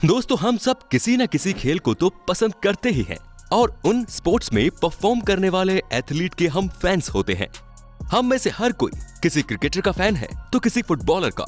दोस्तों, हम सब किसी न किसी खेल को तो पसंद करते ही हैं और उन स्पोर्ट्स में परफॉर्म करने वाले एथलीट के हम फैंस होते हैं। हम में से हर कोई किसी क्रिकेटर का फैन है तो किसी फुटबॉलर का।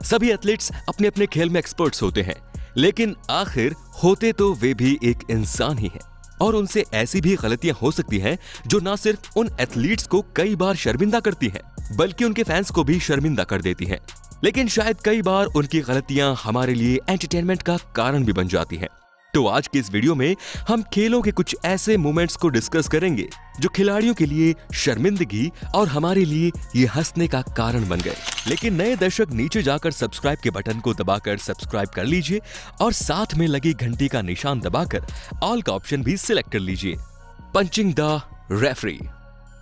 सभी एथलीट्स अपने अपने खेल में एक्सपर्ट्स होते हैं, लेकिन आखिर होते तो वे भी एक इंसान ही हैं और उनसे ऐसी भी गलतियां हो सकती हैं जो न सिर्फ उन एथलीट्स को कई बार शर्मिंदा करती हैं, बल्कि उनके फैंस को भी शर्मिंदा कर देती हैं। लेकिन शायद कई बार उनकी गलतियां हमारे लिए एंटरटेनमेंट का कारण भी बन जाती हैं। तो आज की इस वीडियो में हम खेलों के कुछ ऐसे मोमेंट्स को डिस्कस करेंगे जो खिलाड़ियों के लिए शर्मिंदगी और हमारे लिए ये हंसने का कारण बन गए। लेकिन नए दर्शक नीचे जाकर सब्सक्राइब के बटन को दबाकर सब्सक्राइब कर लीजिए और साथ में लगी घंटी का निशान दबाकर ऑल का ऑप्शन भी सिलेक्ट कर लीजिए। Punching the referee.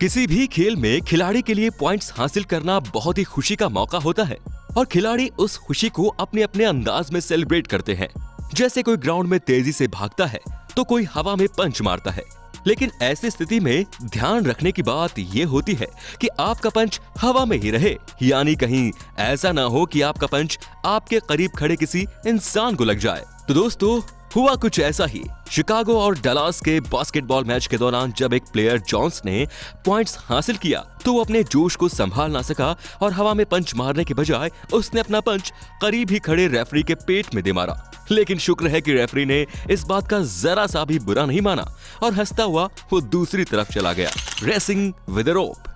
किसी भी खेल में खिलाड़ी के लिए पॉइंट्स हासिल करना बहुत ही खुशी का मौका होता है और खिलाड़ी उस खुशी को अपने अपने अंदाज में सेलिब्रेट करते हैं। जैसे कोई ग्राउंड में तेजी से भागता है तो कोई हवा में पंच मारता है। लेकिन ऐसी स्थिति में ध्यान रखने की बात यह होती है कि आपका पंच हवा में ही रहे, यानी कहीं ऐसा ना हो कि आपका पंच आपके करीब खड़े किसी इंसान को लग जाए। तो दोस्तों, हुआ कुछ ऐसा ही शिकागो और डलास के बास्केटबॉल मैच के दौरान जब एक प्लेयर जॉन्स ने पॉइंट्स हासिल किया तो वो अपने जोश को संभाल ना सका और हवा में पंच मारने के बजाय उसने अपना पंच करीब ही खड़े रेफरी के पेट में दे मारा। लेकिन शुक्र है कि रेफरी ने इस बात का जरा सा भी बुरा नहीं माना और हंसता हुआ वो दूसरी तरफ चला गया। रेसिंग विद रोप।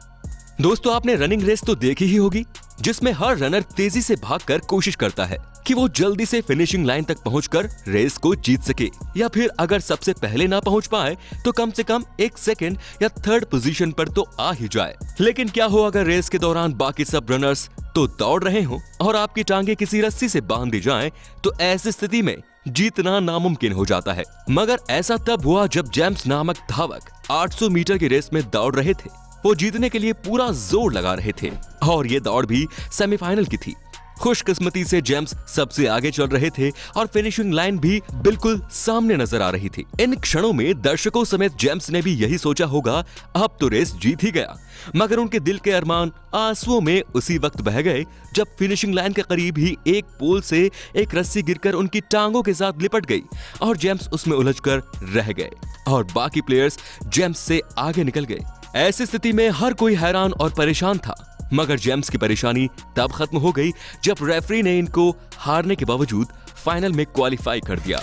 दोस्तों, आपने रनिंग रेस तो देखी ही होगी जिसमें हर रनर तेजी से भागकर कोशिश करता है कि वो जल्दी से फिनिशिंग लाइन तक पहुंचकर रेस को जीत सके, या फिर अगर सबसे पहले ना पहुंच पाए तो कम से कम एक सेकंड या थर्ड पोजीशन पर तो आ ही जाए। लेकिन क्या हो अगर रेस के दौरान बाकी सब रनर्स तो दौड़ रहे हों और आपकी टांगे किसी रस्सी से बांध दी जाएं, तो ऐसी स्थिति में जीतना नामुमकिन हो जाता है। मगर ऐसा तब हुआ जब जेम्स नामक धावक 800 मीटर की रेस में दौड़ रहे थे। वो जीतने के लिए पूरा जोर लगा रहे थे और ये दौड़ भी सेमीफाइनल की थी। खुशकिस्मती से जेम्स सबसे आगे चल रहे थे और फिनिशिंग लाइन भी बिल्कुल सामने नजर आ रही थी। इन क्षणों में दर्शकों समेत जेम्स ने भी यही सोचा होगा, अब तो रेस जीत ही गया। मगर उनके दिल के अरमान आंसुओं में उसी वक्त बह गए जब फिनिशिंग लाइन के करीब ही एक पोल से एक रस्सी गिरकर उनकी टांगों के साथ लिपट गई और जेम्स उसमें उलझकर रह गए और बाकी प्लेयर्स जेम्स से आगे निकल गए। ऐसी स्थिति में हर कोई हैरान और परेशान था, मगर जेम्स की परेशानी तब खत्म हो गई जब रेफरी ने इनको हारने के बावजूद फाइनल में क्वालिफाई कर दिया।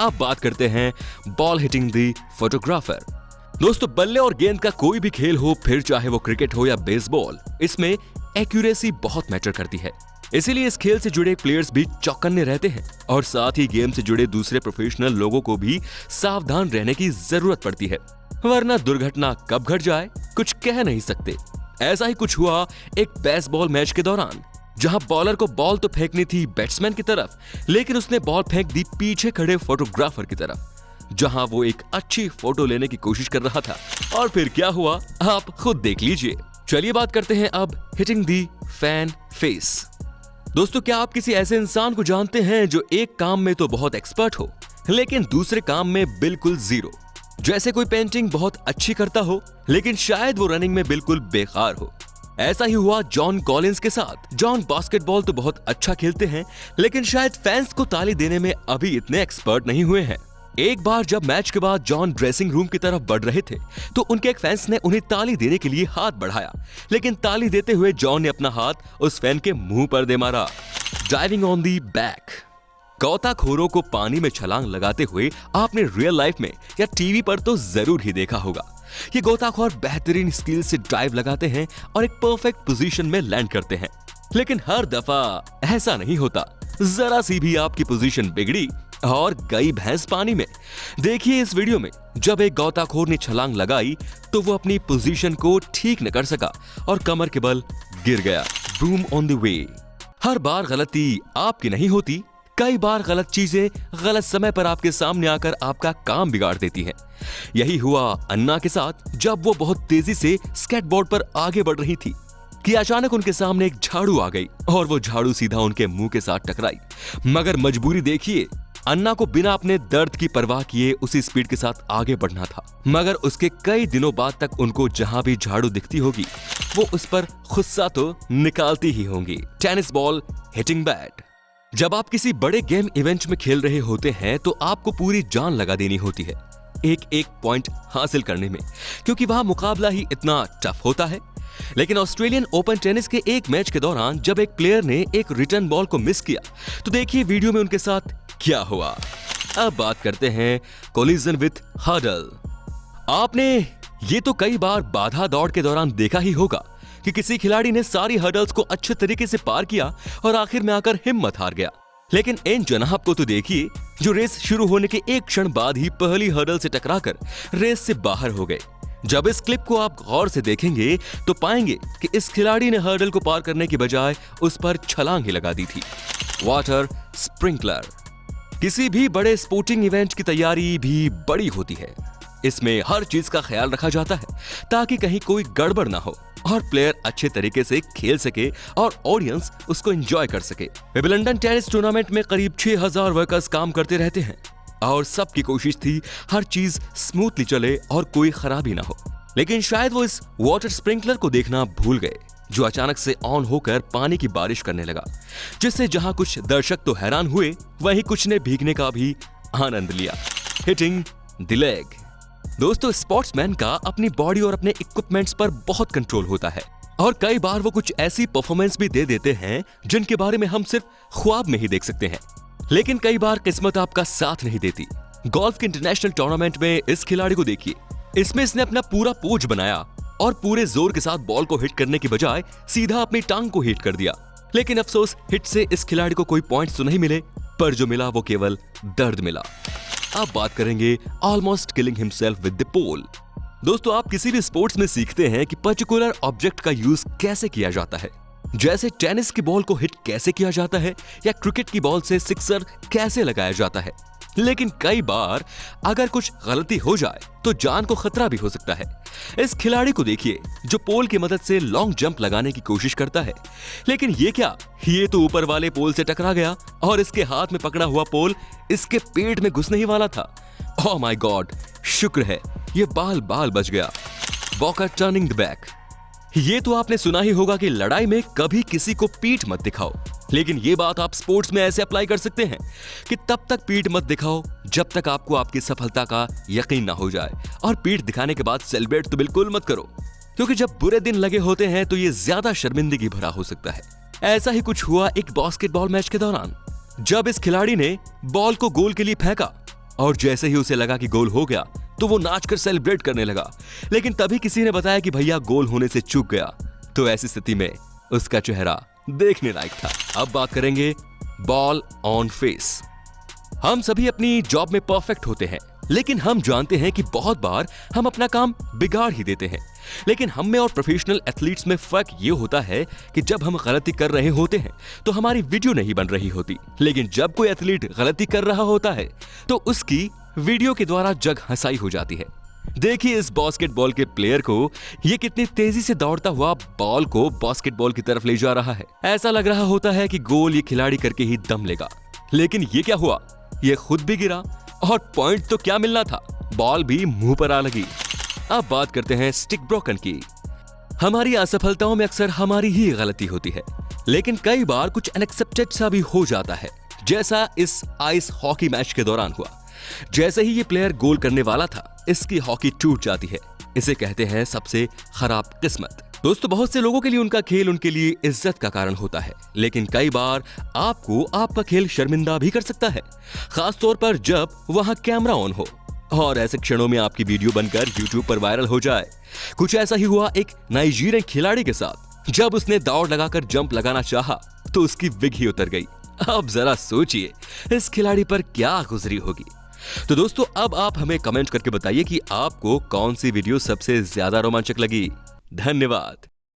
अब बात करते हैं बॉल हिटिंग द फोटोग्राफर। दोस्तों, बल्ले और गेंद का कोई भी खेल हो, फिर चाहे वो क्रिकेट हो या बेसबॉल, इसमें एक्यूरेसी बहुत मैटर करती है। इसीलिए इस खेल से जुड़े प्लेयर्स भी चौकन्ने रहते हैं और साथ ही गेम से जुड़े दूसरे प्रोफेशनल लोगों को भी सावधान रहने की जरूरत पड़ती है, वरना दुर्घटना कब घट जाए कुछ कह नहीं सकते। ऐसा ही कुछ हुआ एक बेसबॉल मैच के दौरान, जहां बॉलर को बॉल तो फेंकनी थी बैट्समैन की तरफ, लेकिन उसने बॉल फेंक दी पीछे खड़े फोटोग्राफर की तरफ, जहां वो एक अच्छी फोटो लेने की कोशिश कर रहा था। और फिर क्या हुआ आप खुद देख लीजिए। चलिए बात करते हैं अब हिटिंग दी फैन फेस। दोस्तों, क्या आप किसी ऐसे इंसान को जानते हैं जो एक काम में तो बहुत एक्सपर्ट हो लेकिन दूसरे काम में बिल्कुल जीरो? जैसे कोई पेंटिंग बहुत अच्छी करता हो लेकिन शायद वो रनिंग में बिल्कुल बेकार हो। ऐसा ही हुआ जॉन कॉलिंस के साथ। जॉन बास्केटबॉल तो बहुत अच्छा खेलते हैं लेकिन शायद फैंस को ताली देने में अभी इतने एक्सपर्ट नहीं हुए हैं। एक बार जब मैच के बाद जॉन ड्रेसिंग रूम की तरफ बढ़ रहे थे तो उनके एक फैंस ने उन्हें ताली देने के लिए हाथ बढ़ाया, लेकिन ताली देते हुए जॉन ने अपना हाथ उस फैन के मुंह पर दे मारा। Diving on the back. गोताखोरों को पानी में छलांग लगाते हुए आपने रियल लाइफ में या टीवी पर तो जरूर ही देखा होगा। ये गोताखोर बेहतरीन स्किल से डाइव लगाते हैं और एक परफेक्ट पोजीशन में लैंड करते हैं, लेकिन हर दफा ऐसा नहीं होता। जरा सी भी आपकी पोजीशन बिगड़ी और गई भैंस पानी में। देखिए इस वीडियो में, जब एक गोताखोर ने छलांग लगाई तो वो अपनी पोजीशन को ठीक न कर सका और कमर के बल गिर गया। Boom on the way. हर बार गलती आपकी नहीं होती, कई बार गलत चीजें गलत समय पर आपके सामने आकर आपका काम बिगाड़ देती हैं। यही हुआ अन्ना के साथ जब वो बहुत तेजी से स्केटबोर्ड पर आगे बढ़ रही थी कि अचानक उनके सामने एक झाड़ू आ गई और वो झाड़ू सीधा उनके मुंह के साथ टकराई। मगर मजबूरी देखिए, अन्ना को बिना अपने दर्द की परवाह किए उसी स्पीड के साथ आगे बढ़ना था। मगर उसके कई दिनों बाद तक उनको जहां भी झाड़ू दिखती होगी वो उस पर गुस्सा तो निकालती ही होंगी। Tennis ball hitting bat. जब आप किसी बड़े गेम इवेंट में खेल रहे होते हैं तो आपको पूरी जान लगा देनी होती है एक एक पॉइंट हासिल करने में, क्योंकि वहां मुकाबला ही इतना टफ होता है। लेकिन ऑस्ट्रेलियन ओपन टेनिस के एक मैच के दौरान जब एक प्लेयर ने एक रिटर्न बॉल को मिस किया तो देखिए वीडियो में उनके साथ क्या हुआ। अब बात करते हैं कोलिजन विथ हर्डल। आपने ये तो कई बार बाधा दौड़ के दौरान देखा ही होगा कि किसी खिलाड़ी ने सारी हर्डल्स को अच्छे तरीके से पार किया और आखिर में आकर हिम्मत हार गया। लेकिन इन जनाब को तो देखिए जो रेस शुरू होने के एक क्षण बाद ही पहली हर्डल से टकराकर रेस से बाहर हो गए। जब इस क्लिप को आप गौर से देखेंगे तो पाएंगे कि इस खिलाड़ी ने हर्डल को पार करने की बजाय उस पर छलांग ही लगा दी थी। Water sprinkler. किसी भी बड़े स्पोर्टिंग इवेंट की तैयारी भी बड़ी होती है। इसमें हर चीज का ख्याल रखा जाता है ताकि कहीं कोई गड़बड़ ना हो और प्लेयर अच्छे तरीके से खेल सके और ऑडियंस उसको एंजॉय कर सके। विंबलडन टेनिस टूर्नामेंट में करीब 6000 वर्कर्स काम करते रहते हैं और सबकी कोशिश थी हर चीज स्मूथली चले और कोई खराबी ना हो। लेकिन शायद वो इस वाटर स्प्रिंकलर को देखना भूल गए जो अचानक से ऑन होकर पानी की बारिश करने लगा, जिससे जहां कुछ दर्शक तो हैरान हुए वहीं कुछ ने भीगने का भी आनंद लिया। Hitting the leg. दोस्तों, स्पोर्ट्समैन का अपनी बॉडी और अपने इक्विपमेंट्स पर बहुत कंट्रोल होता है और कई बार वो कुछ ऐसी परफॉर्मेंस भी दे देते हैं जिनके बारे में हम सिर्फ ख्वाब में ही देख सकते हैं। लेकिन कई बार किस्मत आपका साथ नहीं देती। गोल्फ के इंटरनेशनल टूर्नामेंट में इस खिलाड़ी को देखिए। इसमें इसने अपना पूरा पोज बनाया और पूरे जोर के साथ बॉल को हिट करने की बजाय सीधा अपनी टांग को हिट कर दिया। लेकिन अफसोस हिट से इस खिलाड़ी को कोई पॉइंट्स तो नहीं मिले, पर जो मिला वो केवल दर्द मिला। अब बात करेंगे almost killing himself with the pole. दोस्तों, आप किसी भी स्पोर्ट्स में सीखते हैं कि पर्टिकुलर ऑब्जेक्ट का यूज कैसे किया जाता है, जैसे टेनिस की बॉल को हिट कैसे किया जाता है या क्रिकेट की बॉल से सिक्सर कैसे लगाया जाता है। लेकिन कई बार अगर कुछ गलती हो जाए तो जान को खतरा भी हो सकता है। इस खिलाड़ी को देखिए जो पोल की मदद से लॉन्ग जंप लगाने की कोशिश करता है, लेकिन ये क्या, ये तो ऊपर वाले पोल से टकरा गया और इसके हाथ में पकड़ा हुआ पोल इसके पेट में घुसने ही वाला था। ओह माय गॉड, शुक्र है ये बाल बाल बच गया। Walker turning the back. ये तो आपने सुना ही होगा कि लड़ाई में कभी किसी को पीठ मत दिखाओ, लेकिन ये बात आप स्पोर्ट्स में ऐसे अप्लाई कर सकते हैं कि तब तक पीठ मत दिखाओ जब तक आपको आपकी सफलता का यकीन ना हो जाए, और पीठ दिखाने के बाद सेलिब्रेट तो बिल्कुल मत करो, क्योंकि जब बुरे दिन लगे होते हैं तो ये ज्यादा शर्मिंदगी भरा हो सकता है। ऐसा ही कुछ हुआ एक बास्केटबॉल मैच के दौरान, जब इस खिलाड़ी ने बॉल को गोल के लिए फेंका और जैसे ही उसे लगा कि गोल हो गया तो वो नाचकर सेलिब्रेट करने लगा। लेकिन तभी किसी ने बताया कि भैया गोल होने से चूक गया, तो ऐसी स्थिति में उसका चेहरा देखने लायक था। अब बात करेंगे बॉल ऑन फेस। हम सभी अपनी जॉब में परफेक्ट होते हैं, लेकिन हम जानते हैं कि बहुत बार हम अपना काम बिगाड़ ही देते हैं। लेकिन हम में और प्रोफेशनल एथलीट्स में फर्क ये होता है कि जब हम गलती कर रहे होते हैं तो हमारी वीडियो नहीं बन रही होती, लेकिन जब कोई एथलीट गलती कर रहा होता है तो उसकी वीडियो के द्वारा जग हंसाई हो जाती है। देखिए इस बास्केटबॉल के प्लेयर को, ये कितनी तेजी से दौड़ता हुआ बॉल को बास्केटबॉल की तरफ ले जा रहा है। ऐसा लग रहा होता है कि गोल ये खिलाड़ी करके ही दम लेगा, लेकिन ये क्या हुआ, ये खुद भी गिरा और पॉइंट तो क्या मिलना था, बॉल भी मुंह पर आ लगी। अब बात करते हैं स्टिक ब्रोकन की। हमारी असफलताओं में अक्सर हमारी ही गलती होती है, लेकिन कई बार कुछ अनएक्सेप्टेड सा भी हो जाता है, जैसा इस आइस हॉकी मैच के दौरान हुआ। जैसे ही ये प्लेयर गोल करने वाला था, इसकी हॉकी टूट जाती है। इसे कहते हैं सबसे खराब किस्मत। दोस्तों, बहुत से लोगों के लिए उनका खेल उनके लिए इज्जत का कारण होता है, लेकिन कई बार आपको आपका खेल शर्मिंदा भी कर सकता है, खास तौर पर जब वहां कैमरा ऑन हो और ऐसे क्षणों में आपकी वीडियो बनकर YouTube पर वायरल हो जाए। कुछ ऐसा ही हुआ एक नाइजीरियन खिलाड़ी के साथ। जब उसने दौड़ लगाकर जंप लगाना चाहा तो उसकी विग ही उतर गई। अब जरा सोचिए इस खिलाड़ी पर क्या गुजरी होगी। तो दोस्तों, अब आप हमें कमेंट करके बताइए कि आपको कौन सी वीडियो सबसे ज्यादा रोमांचक लगी। धन्यवाद।